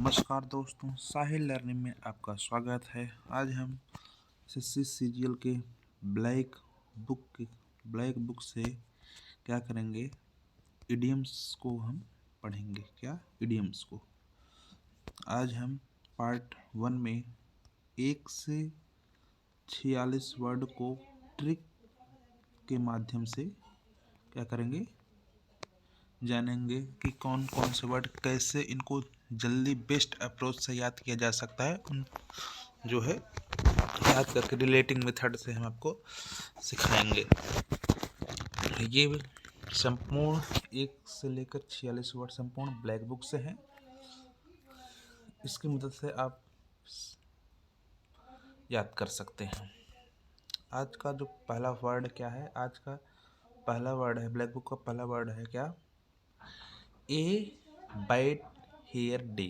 नमस्कार दोस्तों, साहिल लर्निंग में आपका स्वागत है। आज हम एसएससी सीजीएल के ब्लैक ब्लैक बुक से क्या करेंगे, इडियम्स को हम पढ़ेंगे। क्या इडियम्स को आज हम पार्ट 1 में 1 से 46 वर्ड को ट्रिक के माध्यम से क्या करेंगे, जानेंगे कि कौन कौन से वर्ड कैसे इनको जल्दी बेस्ट अप्रोच से याद किया जा सकता है। उन जो है याद करके रिलेटिंग मेथड से हम आपको सिखाएंगे। ये संपूर्ण 1 से लेकर 46 वर्ड संपूर्ण ब्लैक बुक से हैं। इसकी मदद से आप याद कर सकते हैं। आज का जो पहला वर्ड क्या है, आज का पहला वर्ड है, ब्लैक बुक का पहला वर्ड है क्या, ए बाइट हेयर डे।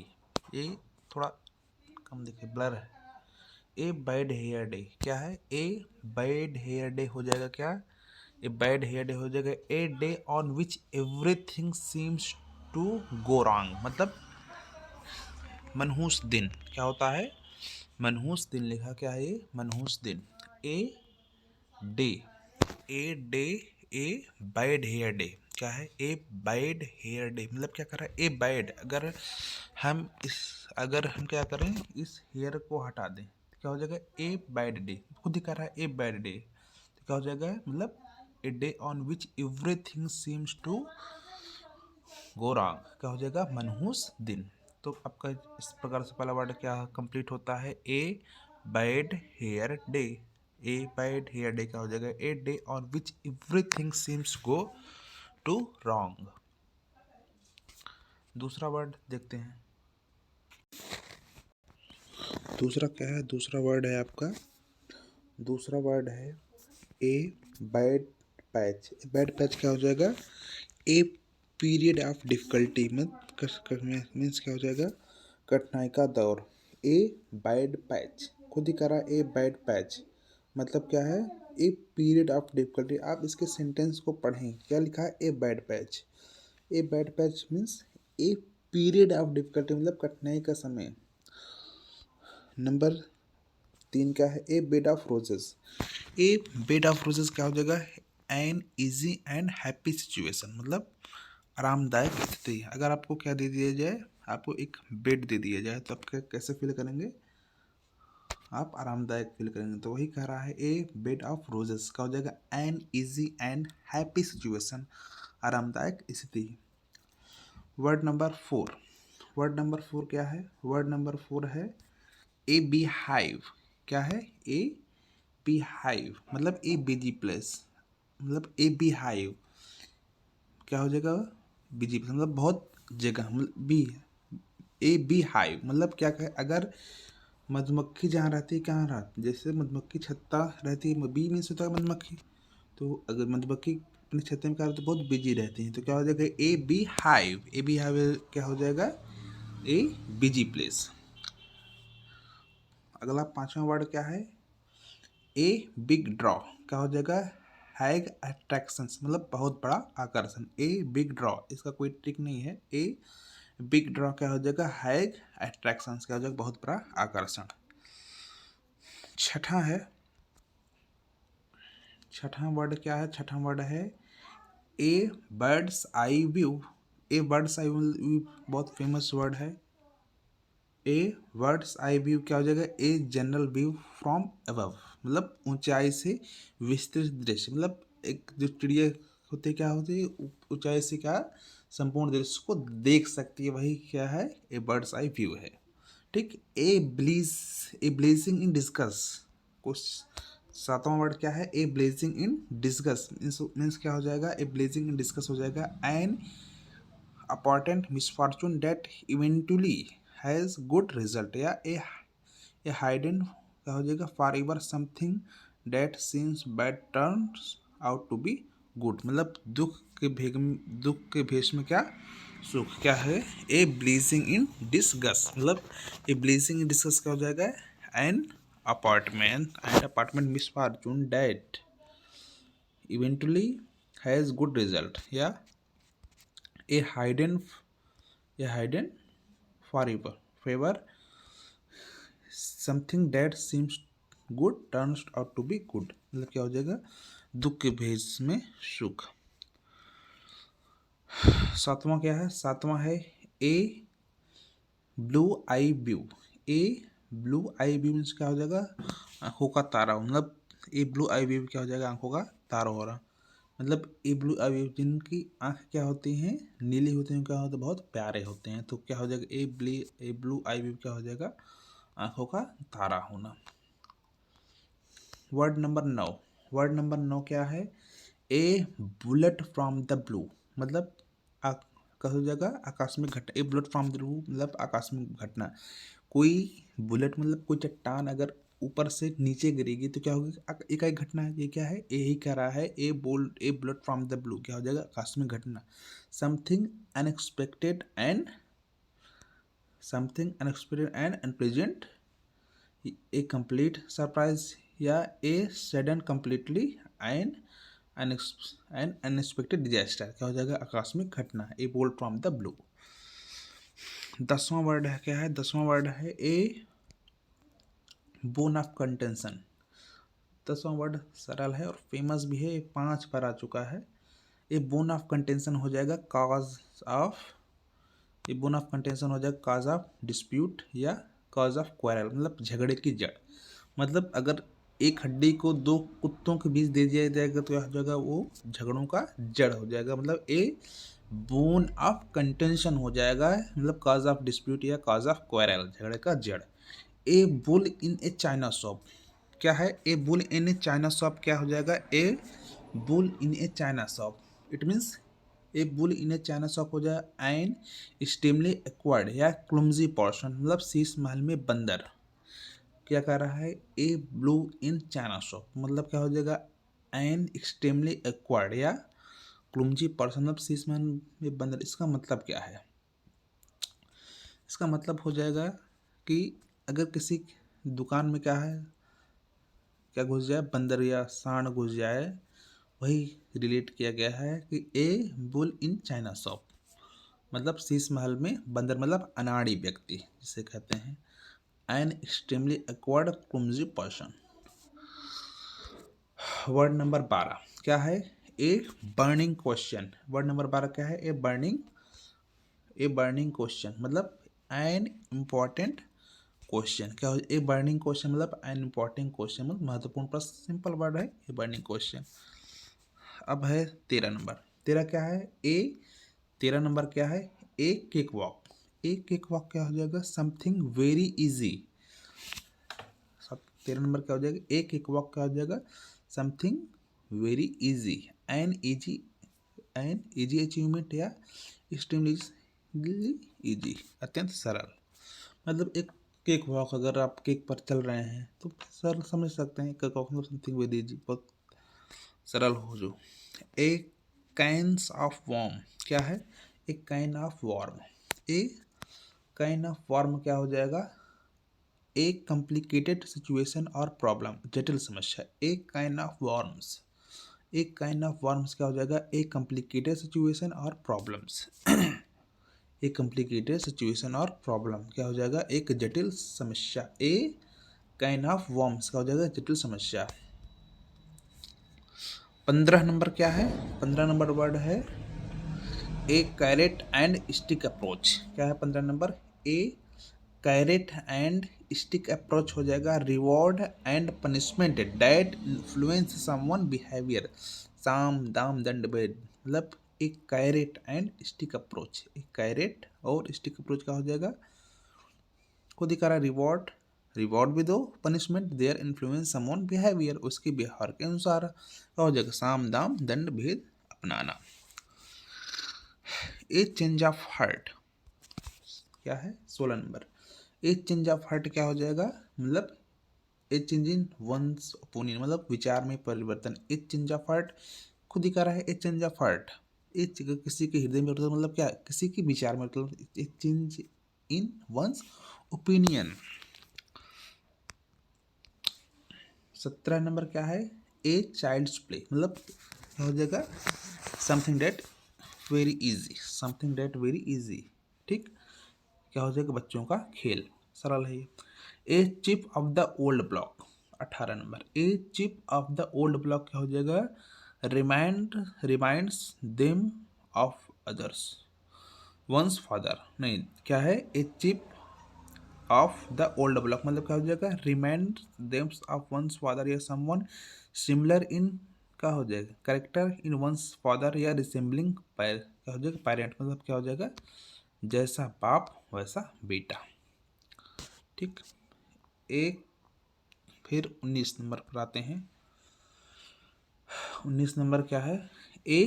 ये थोड़ा कम देखिए, ब्लर है। ए बैड हेयर डे क्या है, ए बैड हेयर डे हो जाएगा क्या, ए बैड हेयर डे हो जाएगा a day on which everything seems to go wrong. मतलब मनहूस दिन क्या होता है, मनहूस दिन लिखा क्या है, ये मनहूस दिन। A day, a day, a bad hair day क्या है, ए बैड हेयर डे। मतलब क्या कर रहा है, ए बैड, अगर हम क्या करें, इस हेयर को हटा दें तो क्या हो जाएगा, ए बैड डे। खुद ही कह रहा है ए बैड डे, तो क्या हो जाएगा, मतलब a day on which everything seems to go wrong, क्या हो जाएगा, मनहूस दिन। तो आपका इस प्रकार से पहला वर्ड क्या कंप्लीट होता है, a bad hair day. A bad hair day क्या हो जाएगा, a day on which everything seems go to wrong. दूसरा वर्ड देखते हैं। दूसरा क्या है, दूसरा वर्ड है आपका, दूसरा वर्ड है a bad patch. Bad patch क्या हो जाएगा, ए पीरियड ऑफ डिफिकल्टी मीन्स क्या हो जाएगा, कठिनाई का दौर। ए बैड पैच, खुद ही करा ए बैड पैच, मतलब क्या है, ए पीरियड ऑफ डिफिकल्टी। आप इसके सेंटेंस को पढ़ें, क्या लिखा है, a bad patch. A bad patch means a period of difficulty, मतलब कठिनाई का समय। नंबर 3 क्या है, a bed of roses. A bed of roses क्या हो जाएगा, an easy and happy situation, मतलब आरामदायक स्थिति। अगर आपको क्या दे दिया जाए, आपको एक बेड दे दिया जाए तो आप कैसे फील करेंगे, आप आरामदायक फील करेंगे। तो वही कह रहा है, ए बेड ऑफ रोजेस क्या हो जाएगा, an easy and happy situation, आरामदायक स्थिति। वर्ड नंबर 4, वर्ड नंबर 4 क्या है, वर्ड नंबर 4 है ए बी हाइव। क्या है, ए बी हाइव, मतलब ए बिजी प्लेस, मतलब ए बी हाइव क्या हो जाएगा, बिजी प्लेस मतलब बहुत जगह, मतलब बी, ए बी हाइव मतलब क्या कहे, अगर मधुमक्खी जहाँ रहती है, कहाँ रहती, जैसे मधुमक्खी छत्ता रहती है, बी मीन्स होता है मधुमक्खी। तो अगर मधुमक्खी अपने छत्ते में क्या रहती है, बहुत बिजी रहती है, तो क्या हो जाएगा, A bee hive. A bee hive क्या हो जाएगा, ए बिजी प्लेस। अगला 5वां वर्ड क्या है, ए बिग ड्रॉ क्या हो जाएगा, हैग अट्रैक्शंस, मतलब बहुत बड़ा आकर्षण। ए बिग ड्रॉ, इसका कोई ट्रिक नहीं है। ए बिग ड्रॉ क्या हो जाएगा, हैग अट्रैक्शंस क्या हो जाएगा, बहुत बड़ा आकर्षण। छठा है, छठा वर्ड क्या है, छठा वर्ड है ए बर्ड्स आई व्यू। ए बर्ड्स आई व्यू बहुत फेमस वर्ड है। ए बर्ड्स आई व्यू क्या हो जाएगा, a general view from above, मतलब ऊंचाई से विस्तृत दृश्य। मतलब एक जो चिड़िया होती है, क्या होती है, ऊंचाई से क्या संपूर्ण दृश्य को देख सकती है, वही क्या है, ए बर्ड्स आई व्यू है। ठीक, ए ब्लेजिंग इन डिस्कस। कुछ 7वां वर्ड क्या है, a blessing in disguise means क्या हो जाएगा, ए ब्लेजिंग इन डिस्कस हो जाएगा an apparent misfortune that eventually has good result, या ए हाइडन क्या हो जाएगा, forever something that seems bad turns out to be good. मतलब दुख के भेष में क्या सुख, क्या है, ए ब्लीजिंग इन डिस्गस्ट, मतलब ए ब्लीजिंग इन डिस्गस्ट क्या हो जाएगा, an apartment misfortune that eventually has good result, या a hidden for ever, favour something that seems good turns out to be good, मतलब क्या हो जाएगा, दुख के भेष में सुख। सातवां क्या है, सातवां है ए ब्लू आई व्यू। ए ब्लू आई व्यू मीन्स क्या हो जाएगा, आंखों का तारा, मतलब ए ब्लू आई व्यू क्या हो जाएगा, आंखों का तारा हो रहा, मतलब ए ब्लू आई व्यू जिनकी आंख क्या होती हैं, नीली होती हैं, क्या होता है, बहुत प्यारे होते हैं, तो क्या हो जाएगा, ए ब्लू आई व्यू क्या हो जाएगा, आंखों का तारा होना। वर्ड नंबर 9, वर्ड नंबर 9 क्या है, a bullet from the blue, मतलब क्या हो जाएगा, आकास्मिक घटना। ए बुलेट फ्रॉम द ब्लू मतलब आकास्मिक घटना। कोई बुलेट मतलब कोई चट्टान अगर ऊपर से नीचे गिरेगी तो क्या होगी, एक घटना है, ये क्या है, ए ही कह रहा है, a bullet from the blue क्या हो जाएगा, आकास्मिक घटना। Something unexpected and unpleasant, a complete surprise या a sudden completely and unexpected disaster, क्या हो जाएगा, आकस्मिक घटना, a bolt from the blue. 10वां वर्ड है, क्या है, 10वां वर्ड है ए बोन ऑफ कंटेंशन। 10वां वर्ड सरल है और फेमस भी है, 5 बार आ चुका है। ए बोन ऑफ कंटेंशन हो जाएगा cause of, A bone of contention हो जाएगा कॉज ऑफ डिस्प्यूट या कॉज ऑफ क्वारल, मतलब झगड़े की जड़। मतलब अगर एक हड्डी को 2 कुत्तों के बीच दे दिया जाएगा तो क्या हो जाएगा, वो झगड़ों का जड़ हो जाएगा, मतलब ए बोन ऑफ कंटेंशन हो जाएगा, मतलब कॉज ऑफ डिस्प्यूट या कॉज ऑफ क्वारल, झगड़े का जड़। ए bull in A China shop, क्या है, ए bull in A China shop क्या हो जाएगा, ए bull in A China shop, it means A bull in A China shop हो जाए एन एक्सट्रीमली एक्वायर्ड या क्लमजी पर्सन, मतलब शीश महल में बंदर, क्या कह रहा है, ए ब्लू इन चाइना शॉप, मतलब क्या हो जाएगा, एन एक्सट्रीमली एक्वायर्ड या क्लमजी पर्सन, मतलब शीश महल में बंदर। इसका मतलब क्या है, इसका मतलब हो जाएगा कि अगर किसी दुकान में क्या है, क्या घुस जाए, बंदर या सांड घुस जाए, वही रिलेट किया गया है कि ए बुल इन चाइना शॉप, मतलब शीश महल में बंदर, मतलब अनाड़ी व्यक्ति जिसे कहते हैं, an extremely acquired clumsy person. Word number 12 क्या है, a burning question. Word number 12 क्या है, ए बर्निंग क्वेश्चन, मतलब एन इम्पॉर्टेंट क्वेश्चन, क्या हो, ए बर्निंग क्वेश्चन मतलब एन इम्पॉर्टेंट क्वेश्चन, मतलब महत्वपूर्ण प्रश्न, सिंपल वर्ड है ए बर्निंग क्वेश्चन। अब है 13 नंबर, 13 क्या है, ए 13 नंबर क्या है, ए केक वॉक। ए केक वॉक क्या हो जाएगा, समथिंग वेरी इजी। 13 नंबर क्या हो जाएगा, ए केक वॉक क्या हो जाएगा, something very easy, an easy achievement या एक्सट्रीमली इजी, अत्यंत सरल। मतलब एक केक वॉक, अगर आप केक पर चल रहे हैं तो सरल समझ सकते हैं, केक वॉक मतलब समथिंग वेरी इजी, बहुत सरल हो जो। ए काइंड्स ऑफ वर्म क्या है, a kind of worm, a kind of worm क्या हो जाएगा, ए कॉम्प्लिकेटेड सिचुएशन और प्रॉब्लम, जटिल समस्या, ए काइंड ऑफ वर्म्स, एक काइंड ऑफ वर्म्स क्या हो जाएगा, ए कॉम्प्लिकेटेड सिचुएशन और प्रॉब्लम्स, एक कॉम्प्लिकेटेड सिचुएशन और प्रॉब्लम क्या हो जाएगा, एक जटिल समस्या, ए काइंड ऑफ वर्म्स क्या हो जाएगा, जटिल समस्या। 15 नंबर क्या है, 15 नंबर वर्ड है ए कैरेट एंड स्टिक अप्रोच, क्या है 15 number, A carrot and stick approach हो जाएगा, reward and punishment that influence someone behaviour, साम दाम दंड भेद, मतलब एक कैरेट एंड स्टिक अप्रोच, एक कैरेट और स्टिक अप्रोच का हो जाएगा, खुद ही करा रिवॉर्ड भी दो, punishment their influence someone behaviour, उसके व्यवहार के अनुसार क्या हो जाएगा, साम दाम दंड भेद अपनाना। ए चेंज ऑफ हार्ट क्या है, 16 number, A change of heart क्या हो जाएगा, मतलब a change in one's opinion, मतलब विचार में परिवर्तन, ए चेंज ऑफ हार्ट खुद ही कह रहा है, ए चेंज ऑफ हार्ट, ए किसी के हृदय में मतलब क्या, किसी के विचार में, मतलब a change in one's opinion. 17 नंबर क्या है, ए चाइल्ड्स प्ले, मतलब क्या हो जाएगा, something that very easy, something that very easy, ठीक। क्या हो जाएगा, बच्चों का खेल। सरल है ये। A chip off the old block, 18 number. A chip off the old block क्या हो जाएगा, reminds them of others once father. नहीं, क्या है, a chip off the old block मतलब क्या हो जाएगा, remind them of once father या समवन सिमिलर इन, क्या हो जाएगा, करेक्टर इन वंस फादर या रिसेंबलिंग क्या हो जाएगा, पेरेंट मतलब क्या हो जाएगा, जैसा बाप वैसा बेटा। ठीक। एक फिर 19 नंबर पर आते हैं। 19 नंबर क्या है, ए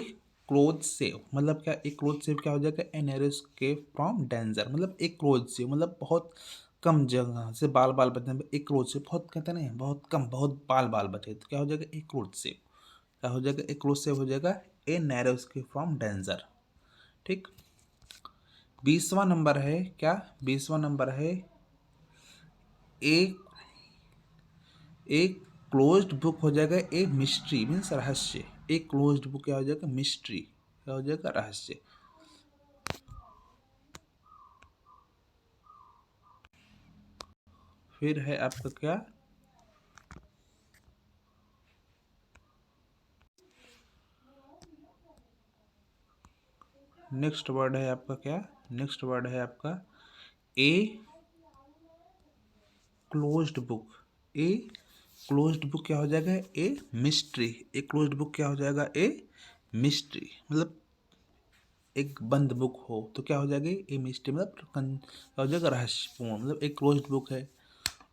क्लोज सेव मतलब क्या, एक क्लोज सेव क्या हो जाएगा, एन एस्केप फ्रॉम डेंजर मतलब एक क्लोज सेव मतलब बहुत कम जगह से बाल बचने में, एक क्लोज सेव बहुत कहते हैं ना, बहुत कम, बहुत बाल बचे तो क्या हो जाएगा, एक क्लोज सेव। क्या हो जाएगा, एक क्लोज सेव हो जाएगा, a narrow escape from danger. ठीक। 20वां नंबर है क्या, 20वां नंबर है एक क्लोज्ड बुक हो जाएगा, ए मिस्ट्री मीन्स रहस्य। एक क्लोज्ड बुक क्या हो जाएगा, मिस्ट्री, क्या हो जाएगा, रहस्य। फिर है आपका क्या, नेक्स्ट वर्ड है आपका क्या, नेक्स्ट वर्ड है आपका a closed book. A closed book क्या हो जाएगा, a mystery. A closed book क्या हो जाएगा, ए मिस्ट्री मतलब एक बंद बुक हो तो क्या हो जाएगी, ए मिस्ट्री मतलब क्या हो जाएगा, रहस्यपूर्ण। मतलब एक क्लोज्ड बुक है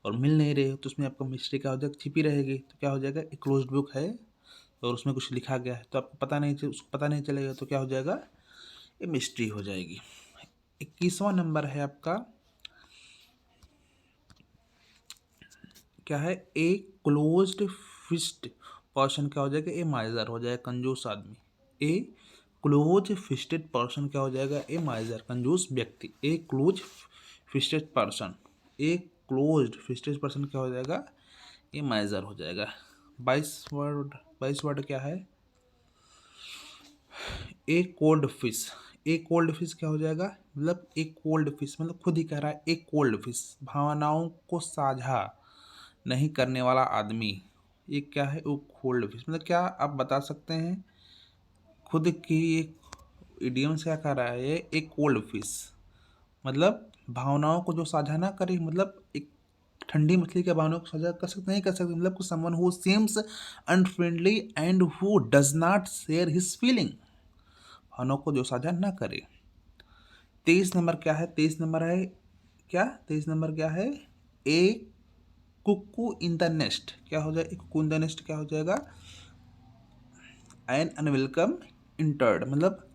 और मिल नहीं रही हो तो उसमें आपको मिस्ट्री क्या हो जाएगा, छिपी रहेगी तो क्या हो जाएगा, एक क्लोज्ड बुक है और उसमें कुछ लिखा गया है तो आपको पता नहीं, उसको पता नहीं चलेगा तो क्या हो जाएगा, ये मिस्ट्री हो जाएगी। 21वां नंबर है आपका क्या है, ए क्लोज्ड फिस्ट पर्सन क्या हो जाएगा, ए माइजर हो जाएगा, कंजूस आदमी। ए क्लोज फिस्टेड पर्सन क्या हो जाएगा, ए माइजर, कंजूस व्यक्ति। A close fisted person, a closed fisted person क्या हो जाएगा, ए माइजर हो जाएगा। 22 वर्ड क्या है, ए कोल्ड फिश। ए कोल्ड फिश क्या हो जाएगा, मतलब एक कोल्ड फिश मतलब खुद ही कह रहा है, एक कोल्ड फिश भावनाओं को साझा नहीं करने वाला आदमी। ये क्या है, वो कोल्ड फिश मतलब क्या, आप बता सकते हैं खुद की एक इडियम से क्या कर रहा है, ये एक कोल्ड फिश मतलब भावनाओं को जो साझा ना करे, मतलब एक ठंडी मछली के भावनाओं को साझा कर सकते नहीं कर सकते, मतलब someone who seems unfriendly and who does not share his feeling, भावनाओं को जो साझा ना करे। 23 नंबर क्या है, 23 नंबर है क्या, 23 नंबर क्या है, ए कुक्कू इन द नेस्ट क्या हो जाएगा, कुक्कू इन द नेस्ट क्या हो जाएगा, एन अनवेलकम इंटर्ड मतलब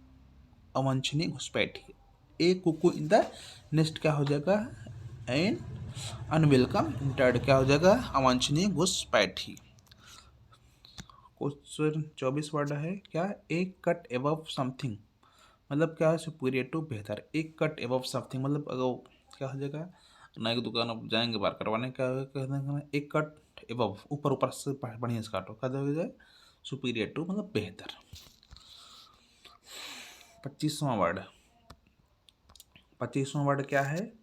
अवांछनीय घुसपैठी। ए कुक्कू इन द नेस्ट क्या हो जाएगा, एन अनवेलकम इंटर्ड क्या हो जाएगा, अवांछनीय घुसपैठी। क्वेश्चन 24 वर्ड है क्या, एक कट एबव समथिंग मतलब क्या है, सुपीरियर टू बेहतर। एक कट एबव समथिंग मतलब अगर क्या हो जाएगा, नाई की दुकान आप जाएंगे बार करवाने, क्या कहना, एक कट एबव ऊपर ऊपर से बढ़िया से काटो, क्या हो जाए, सुपीरियर टू मतलब बेहतर। 25वां वर्ड, 25वां वर्ड क्या है,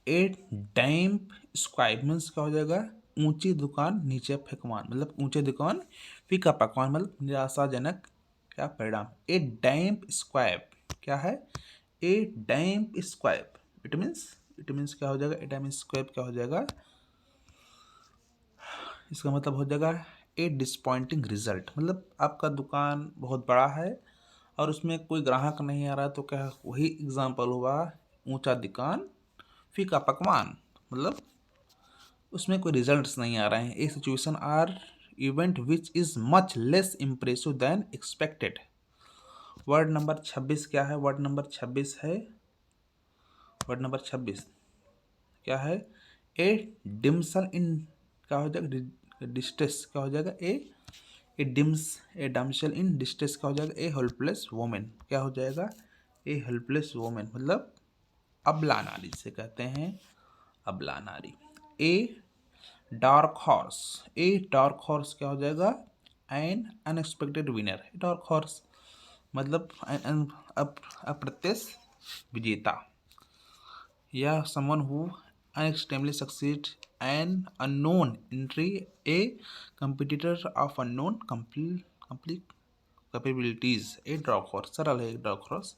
ए डैम्प स्क्वाइब मीन्स क्या हो जाएगा, ऊंची दुकान नीचे फेंकवान मतलब ऊंचे दुकान फीका पकवान मतलब निराशाजनक क्या परिणाम। ए डैम्प स्क्वाइब क्या है, ए डैम्प स्क्वाइब इट मीन्स क्या हो जाएगा, ए डैम्प स्क्वाइब क्या हो जाएगा, इसका मतलब हो जाएगा ए डिसपॉइंटिंग रिजल्ट मतलब आपका दुकान बहुत बड़ा है और उसमें कोई ग्राहक नहीं आ रहा तो क्या, वही एग्जाम्पल हुआ ऊंचा दुकान फीका पकवान मतलब उसमें कोई रिजल्ट्स नहीं आ रहे हैं। A situation or event which is much less impressive than expected. Word number 26 क्या है, वर्ड नंबर 26 है, वर्ड नंबर 26 क्या है, ए डिम्सल इन क्या हो जाएगा, डिस्ट्रेस क्या हो जाएगा, ए डम्सल इन डिस्ट्रेस क्या हो जाएगा, ए हेल्पलेस वोमेन क्या हो जाएगा, ए हेल्पलेस वोमेन मतलब अबला नारी जिसे कहते हैं, अबला नारी। A dark horse, a dark horse क्या हो जाएगा, N unexpected winner. Dark horse मतलब अप्रत्याशित विजेता। या someone who unexpectedly succeed an unknown entry, a competitor of unknown complete capabilities, a draw horse, सरल है एक draw horse,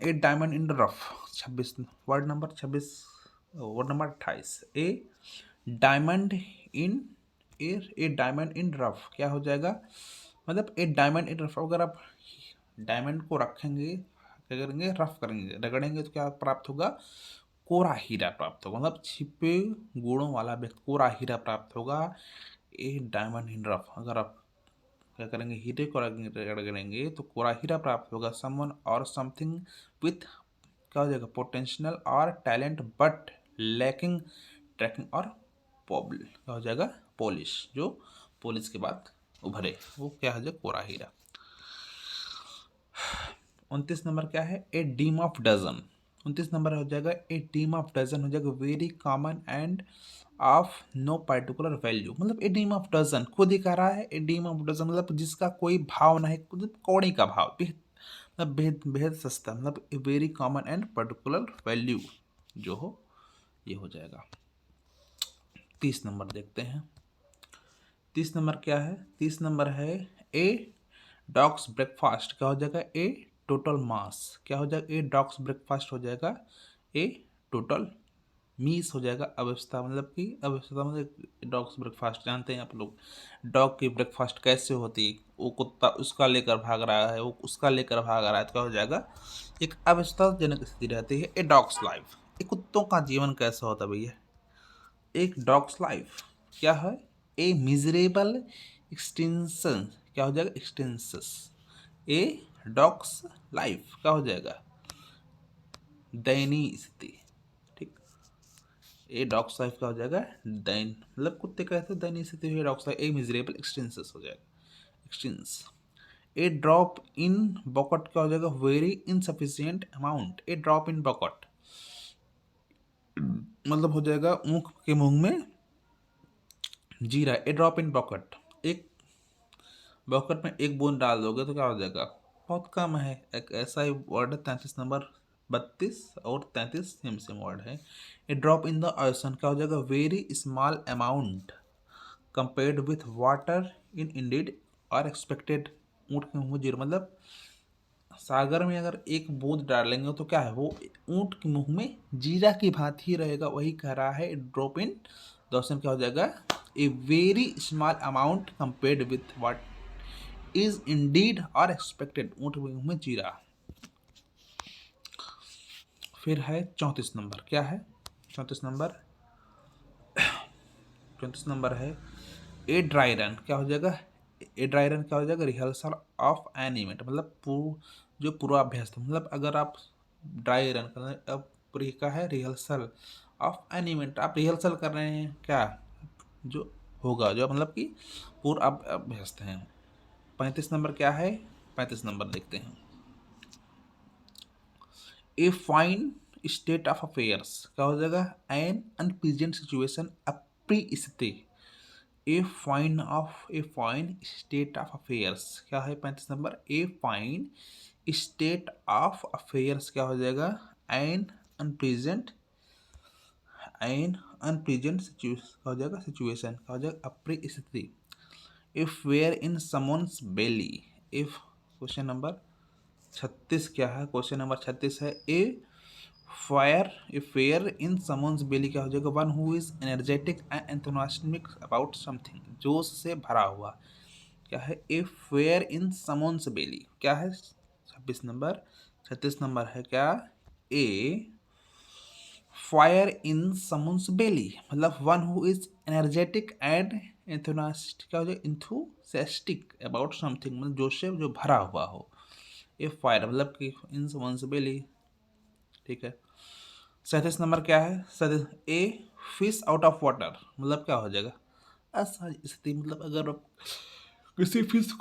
a diamond in the rough, 26 word number 26, word number 28, A diamond in A diamond in rough क्या हो जाएगा, मतलब ए diamond इन rough, अगर आप diamond को रखेंगे क्या करेंगे, रफ करेंगे, रगड़ेंगे तो क्या प्राप्त होगा, कोरा हीरा प्राप्त होगा, मतलब छिपे गुणों वाला व्यक्ति कोरा हीरा प्राप्त होगा। ए डायमंड इन रफ, अगर आप क्या करेंगे, हीरे को रगड़ेंगे तो कोरा हीरा प्राप्त होगा। समवन और समथिंग विथ क्या हो जाएगा, पोटेंशियल और टैलेंट बट लैकिंग ट्रैकिंग और क्या हो जाएगा, पॉलिश, जो पॉलिश के बाद उभरे वो क्या हो जाएगा, कोरा हीरा। 29 नंबर क्या है, ए डीम ऑफ डजन, 29 नंबर हो जाएगा ए डीम ऑफ डजन हो जाएगा very common and of no particular value, मतलब ए डीम ऑफ डजन खुद ही कह रहा है, ए डीम ऑफ डजन मतलब जिसका कोई भाव नहीं, मतलब कौड़ी का भाव, मतलब बेहद बेहद सस्ता, मतलब very common and particular value जो हो ये हो जाएगा। 30 नंबर देखते हैं, 30 नंबर क्या है, 30 नंबर है ए डॉग्स ब्रेकफास्ट क्या हो जाएगा, ए टोटल मास क्या हो जाएगा, ए डॉग्स ब्रेकफास्ट हो जाएगा ए टोटल मीस हो जाएगा, अवस्था मतलब कि अवस्था मतलब डॉग्स ब्रेकफास्ट जानते हैं आप लोग, डॉग की ब्रेकफास्ट कैसे होती, वो कुत्ता उसका लेकर भाग रहा है, वो उसका लेकर भाग रहा है, तो क्या हो जाएगा, एक अवस्थाजनक स्थिति रहती है। ए डॉग्स लाइफ, एक कुत्तों का जीवन कैसा होता है भैया, एक डॉग्स लाइफ क्या है, ए मिजरेबल एक्सटेंशन क्या हो जाएगा, एक्सटेंसस, ए डॉग्स लाइफ क्या हो जाएगा, दयनीय स्थिति, ठीक, ए डॉग्स लाइफ क्या हो जाएगा, दैन मतलब कुत्ते का ऐसे दयनीय स्थिति हुई, डॉग्स लाइफ ए मिजरेबल एक्सटेंसस हो जाएगा, एक्सटेंस। ए ड्रॉप इन बॉकट क्या हो जाएगा, very insufficient amount, a drop in bucket मतलब हो जाएगा ऊँख के मुंह में जीरा, ए ड्रॉप इन बॉकट, एक बॉकट में एक बूंद डाल दोगे तो क्या हो जाएगा, बहुत कम है, एक ऐसा ही वर्ड है। 33 नंबर 32 और 33 सेम सेम वर्ड है। ए ड्रॉप इन द ओशन क्या हो जाएगा, very small amount compared with water in Indeed और एक्सपेक्टेड, ऊँट के मुंह में जीरो मतलब सागर में अगर एक बूंद डालेंगे तो क्या है, वो ऊँट के मुंह में जीरा की भांति ही रहेगा, वही कह रहा है ड्रॉप इन द ओशन क्या हो जाएगा, a very small amount compared with what is Indeed और एक्सपेक्टेड, ऊँट के मुंह में जीरा। फिर है 34 नंबर क्या है, 34 नंबर 34 नंबर है ए ड्राई रन क्या हो जाएगा, ए ड्राई रन क्या हो जाएगा, रिहर्सल ऑफ एन इवेंट मतलब जो पूर्वाभ्यास था, मतलब अगर आप ड्राई रन कर रहे हैं, अब का है रिहर्सल ऑफ एन इवेंट, आप रिहर्सल कर रहे हैं क्या जो होगा, जो मतलब कि पूर्वाभ्यास हैं। 35 नंबर क्या है, 35 नंबर देखते हैं, a fine state of affairs क्या हो जाएगा, एन अनप्लीजेंट सिचुएशन अप्री स्थिति, a fine state of affairs क्या है 35 number, a fine state of affairs क्या हो जाएगा, एन अनप्लीजेंट सिचुएशन क्या हो जाएगा, सिचुएशन क्या हो जाएगा, अप्री स्थिति। If where in someone's belly, if question number 36 क्या है, क्वेश्चन नंबर 36 है ए फेयर इन समन्स बेली क्या हो जाएगा, one who is energetic and enthusiastic about something, जोश से भरा हुआ क्या है, ए फेयर इन समन्स बेली क्या है 26 नंबर, 36 नंबर है क्या, ए फायर इन समन्स बेली मतलब one who is energetic and enthusiastic क्या हो जाएगा, इंथुसियास्टिक अबाउट समथिंग मतलब जोश से जो भरा हुआ हो, ए फायर मतलब कि इन समन्स बेली, ठीक है। 37 नंबर क्या है, 37 a fish out of water मतलब क्या हो जाएगा, असहज स्थिति मतलब अगर आप किसी फिश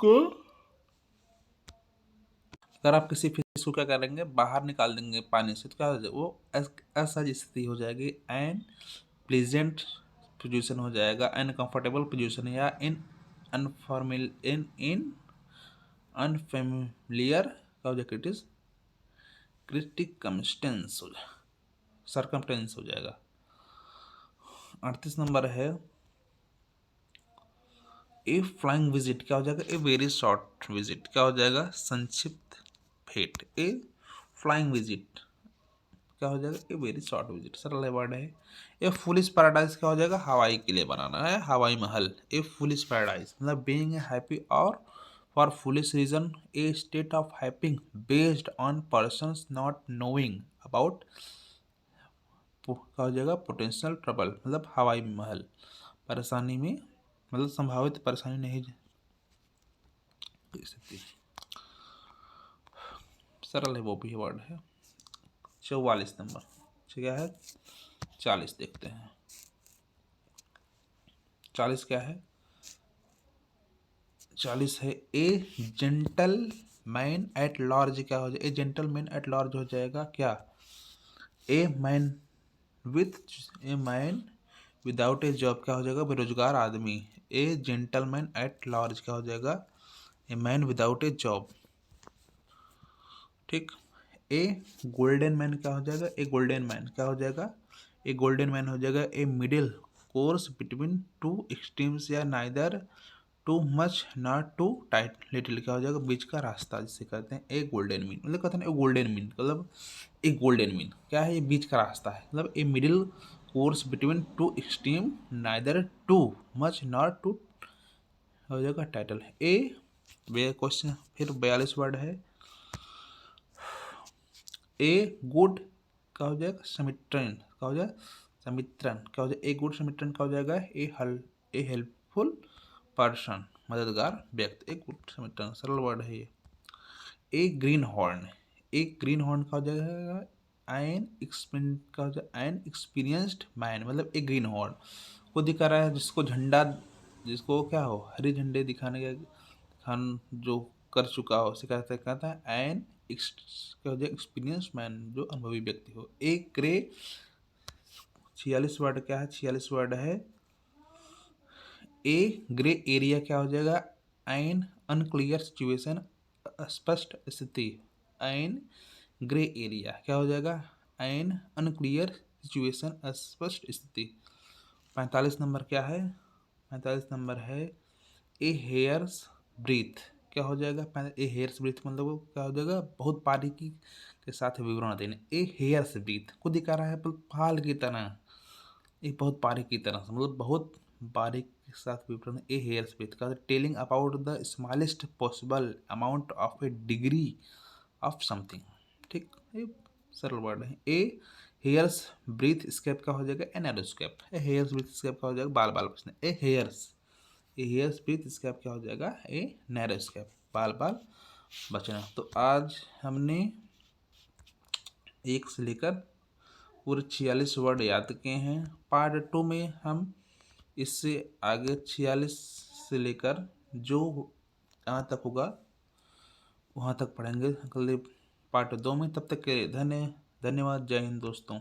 को क्या करेंगे, बाहर निकाल देंगे पानी से तो क्या हो जाएगा, वो असहज स्थिति हो जाएगी, एंड प्लीजेंट पोजीशन हो जाएगा, अनकंफर्टेबल पोजीशन या इन अनफेमिलियर क्या हो जाएगा, इट इज क्रिटिकमस्टेंस हो जाएगा, सर्कमटेंस हो जाएगा। 38 नंबर है ए फ्लाइंग विजिट, क्या हो जाएगा? ए वेरी शॉर्ट विजिट, क्या हो जाएगा? संक्षिप्त भेंट। ए फ्लाइंग विजिट क्या हो जाएगा? ए वेरी शॉर्ट विजिट, सरल वर्ड है। ए फुलिश पैराडाइज क्या हो जाएगा? हवाई के लिए बनाना है, हवाई महल। ए फुलिश पैराडाइज मतलब बीइंग हैप्पी और for foolish reason, a state of happiness based on person's not knowing about, क्या हो जाएगा? पोटेंशियल ट्रबल मतलब हवाई महल, परेशानी में मतलब संभावित परेशानी नहीं दे सकती, सरल है वो भी वर्ड है। 44 नंबर क्या है? 40 देखते हैं। 40 क्या है? 40 है ए जेंटल मैन एट लार्ज, क्या हो जाएगा? ए जेंटल मैन एट लार्ज हो जाएगा क्या? A man with, a man without A job क्या हो जाएगा? बेरोजगार आदमी। ए जेंटलमैन एट लार्ज क्या हो जाएगा? A man without A job. ठीक। ए गोल्डन मैन क्या हो जाएगा? ए गोल्डन मैन क्या हो जाएगा? ए गोल्डन मैन हो जाएगा a middle course between two extremes, या neither too much not too tight little, क्या हो जाएगा? बीच का रास्ता जिसे कहते हैं ए गोल्डन मीन, मतलब कहते हैं ए गोल्डन मीन मतलब ए गोल्डन मीन क्या है? ये बीच का रास्ता है, मतलब a middle course between two extreme neither too much not too, हो जाएगा टाइटल ए। वे क्वेश्चन फिर 42 वर्ड है ए गुड, क्या हो जाएगा? समिट्रन, क्या हो जाएगा? समित्रन क्या हो जाएगा? ए गुड समित्रन क्या हो जाएगा? ए हेल्पफुल पर्सन, मददगार व्यक्ति। ए गुड समित्रन, सरल वर्ड है ये। ए ग्रीन हॉर्न, ए ग्रीन हॉर्न क्या हो जाएगा? एन एक्सपीरियंस, क्या हो जाएगा? एन एक्सपीरियंस्ड मैन, मतलब ए ग्रीन हॉर्न को दिखा रहा है जिसको झंडा, जिसको क्या हो? हरी झंडे दिखाने का खान जो कर चुका हो, उसे कहता है एन क्या हो जाएगा? एक्सपीरियंस मैन, जो अनुभवी व्यक्ति हो। ए ग्रे 46 वर्ड क्या है? 46 वर्ड है ए ग्रे एरिया क्या हो जाएगा? एन अनक्लियर सिचुएशन, अस्पष्ट स्थिति। एन ग्रे एरिया क्या हो जाएगा? एन अनक्लियर सिचुएशन, अस्पष्ट स्थिति। 45 नंबर क्या है? 45 नंबर है ए हेयर्स ब्रीथ, क्या हो जाएगा? ए हेयर्स ब्रीथ मतलब वो क्या हो जाएगा? बहुत बारीकी के साथ विवरण देने। ए हेयर्स ब्रीथ को दिखा रहा है फाल की तरह, एक बहुत बारीक की तरह से, मतलब बहुत बारीक के साथ विवरण। ए हेयर्स ब्रीथ का telling about the smallest possible amount of A degree of something. ठीक, ये सरल वर्ड है। ए हेयर्स ब्रीथ स्केप का हो जाएगा? A narrow escape. A hair's breadth escape का हो जाएगा? बाल बाल बचना। ए हेयर्स ब्रीथ स्केप क्या हो जाएगा? ए नैरो स्केप, बाल बाल बचना। तो आज हमने 1 से लेकर पूरे 46 वर्ड याद किए हैं। पार्ट 2 में हम इससे आगे 46 से लेकर जो जहाँ तक होगा वहाँ तक पढ़ेंगे अगले पार्ट 2 में। तब तक के लिए धन्यवाद। जय हिंद दोस्तों।